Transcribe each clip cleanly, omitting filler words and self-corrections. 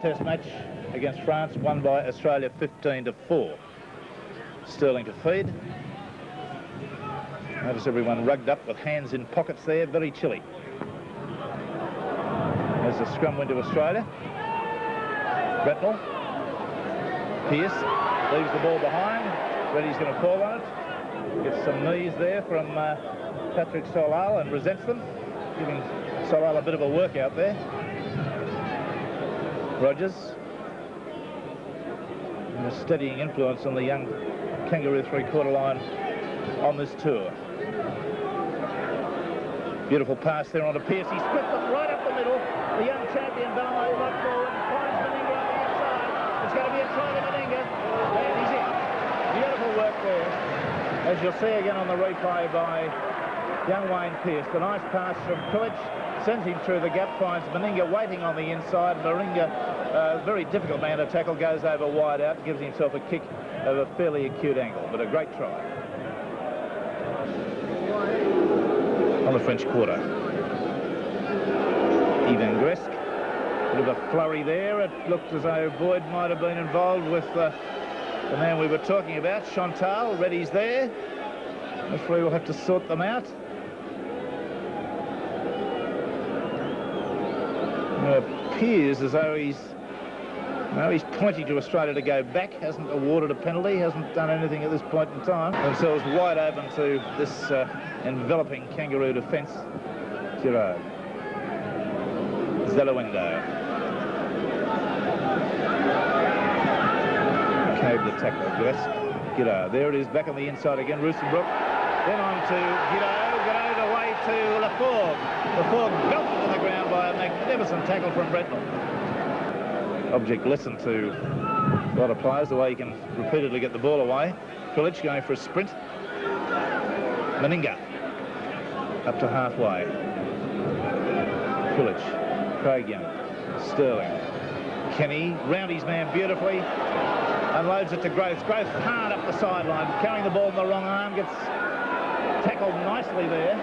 Test match against France, won by Australia 15-4. Sterling to feed. Notice everyone rugged up with hands in pockets there, very chilly. There's a scrum win to Australia. Bretnell. Pearce leaves the ball behind. Reddy's going to fall on it. Gets some knees there from Patrick Solal and resents them, giving Solal a bit of a workout there. Rogers, and a steadying influence on the young Kangaroo three-quarter line on this tour. Beautiful pass there onto Pearce. He split them right up the middle. The young champion Balmain right forward, finds Meninga on the inside. It's going to be a try to Meninga, and he's in. Beautiful work there, as you'll see again on the replay by young Wayne Pearce. The nice pass from Kulich sends him through the gap, finds Meninga waiting on the inside. Meninga, very difficult man to tackle, goes over wide out, gives himself a kick of a fairly acute angle, but a great try. On the French quarter, Ivan Gresk, bit of a flurry there. It looked as though Boyd might have been involved with the man we were talking about, Chantal. Reddy's there. Referee will have to sort them out. Appears as though he's pointing to Australia to go back, hasn't awarded a penalty, hasn't done anything at this point in time. Themselves wide open to this enveloping Kangaroo defence. Giraud. Zellawendo. Cave the tackle, Gresk. Giraud. There it is, back on the inside again, Rustenbrook. Then on to Giraud. Giraud away to Laforgue. Laforgue belted to the ground by a magnificent tackle from Bretnell. Object lesson to a lot of players, the way you can repeatedly get the ball away. Kulich going for a sprint. Meninga up to halfway. Kulich, Craig Young, Sterling, Kenny, round his man beautifully, unloads it to Growth. Growth hard up the sideline, carrying the ball in the wrong arm, gets tackled nicely there.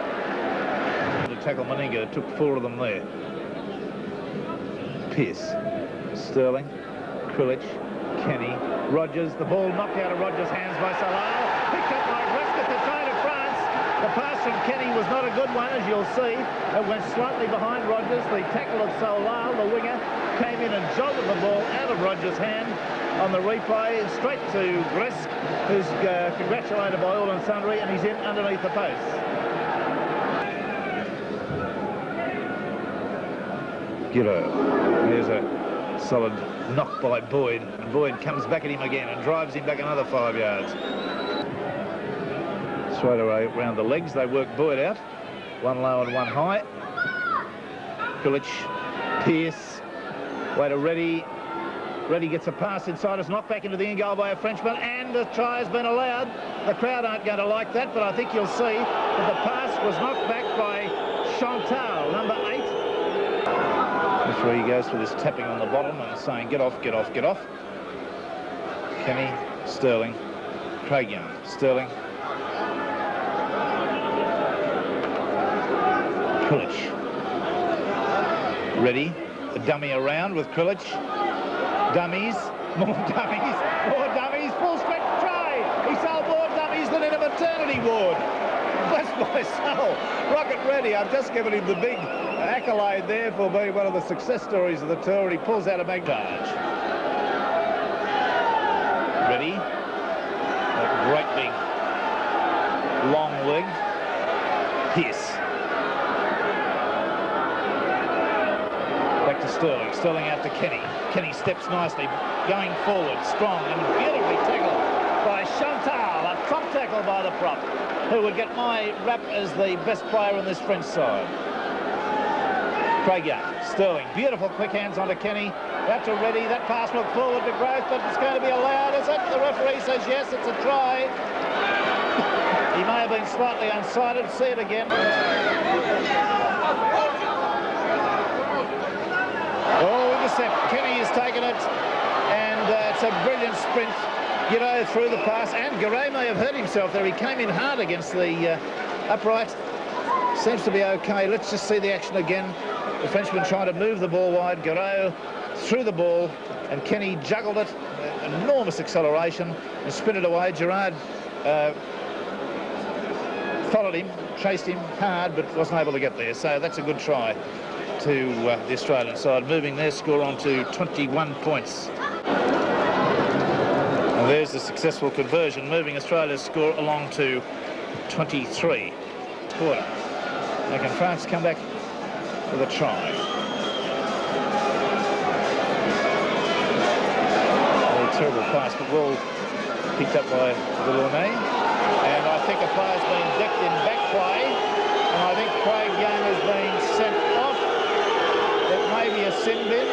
To tackle Meninga, took four of them there. Pearce. Sterling, Kulich, Kenny, Rogers. The ball knocked out of Rogers' hands by Solal. Picked up by Gresk at the try to France. The pass from Kenny was not a good one, as you'll see. It went slightly behind Rogers. The tackle of Solal, the winger, came in and jolted the ball out of Rogers' hand on the replay, straight to Gresk, who's congratulated by all and sundry, and he's in underneath the post. Giraud. There's a solid knock by Boyd, and Boyd comes back at him again and drives him back another 5 yards. Straight away round the legs, they work Boyd out. One low and one high. Kulich, Pearce, way to Reddy. Reddy gets a pass inside, it's knocked back into the in goal by a Frenchman, and the try has been allowed. The crowd aren't going to like that, but I think you'll see that the pass was knocked back by Chantal, number 8. That's where he goes for this tapping on the bottom and saying, get off, get off, get off. Kenny, Sterling, Craig Young, Sterling. Kulich. Reddy, the dummy around with Kulich. Dummies, more dummies, more dummies, full stretch try. He sold more dummies than in a maternity ward. Bless my soul. Rocket Reddy, I've just given him the big accolade there for being one of the success stories of the tour, and he pulls out a big charge. Reddy, a great big long leg. Pearce. Back to Sterling. Sterling out to Kenny. Kenny steps nicely, going forward, strong and beautifully tackled by Chantal. A top tackle by the prop, who would get my rap as the best player on this French side. Craig Young, Sterling, beautiful quick hands onto Kenny. Out to Reddy. That pass looked forward to Growth, but it's going to be allowed, is it? The referee says yes, it's a try. He may have been slightly unsighted. See it again. Oh, intercept. Kenny has taken it, and it's a brilliant sprint. Giraud through the pass, and Garay may have hurt himself there. He came in hard against the upright. Seems to be okay. Let's just see the action again. The Frenchman trying to move the ball wide. Giraud threw the ball, and Kenny juggled it, enormous acceleration, and sprinted away. Gerard followed him, chased him hard, but wasn't able to get there. So that's a good try to the Australian side, moving their score on to 21 points. And there's the successful conversion, moving Australia's score along to 23. Quarter. Now can France come back with a try? Terrible pass, but well picked up by Delaunay. And I think a player's been decked in back play, and I think Craig Young has been sent off. It may be a sin bin.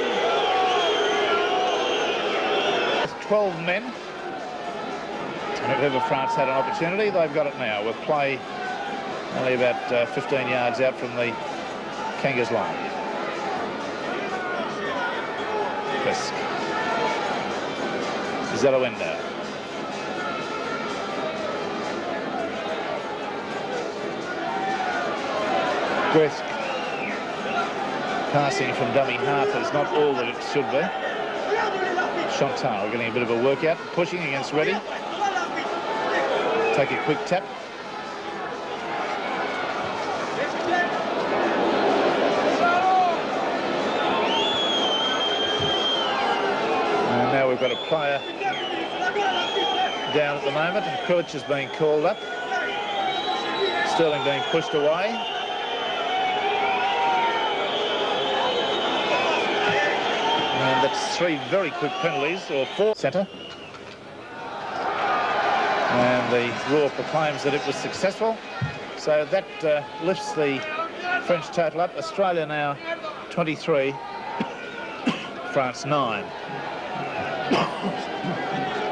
12 men. And if ever France had an opportunity, they've got it now, with play only about 15 yards out from the Kangas line. Fisk. Zelawenda. Gresk. Passing from dummy half is not all that it should be. Chantal getting a bit of a workout, pushing against Reddy. Take a quick tap. And now we've got a player down at the moment. Kulich is being called up. Sterling being pushed away. And that's 3 very quick penalties, or 4. Centre. And the Roar proclaims that it was successful. So that lifts the French total up. Australia now 23, France 9.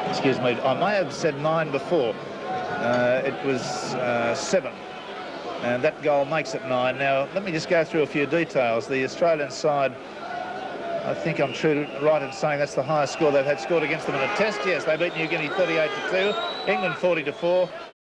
Excuse me, I may have said 9 before. It was 7. And that goal makes it 9. Now, let me just go through a few details. The Australian side, I think I'm right in saying that's the highest score they've had scored against them in a test. Yes, they beat New Guinea 38-2, England 40-4.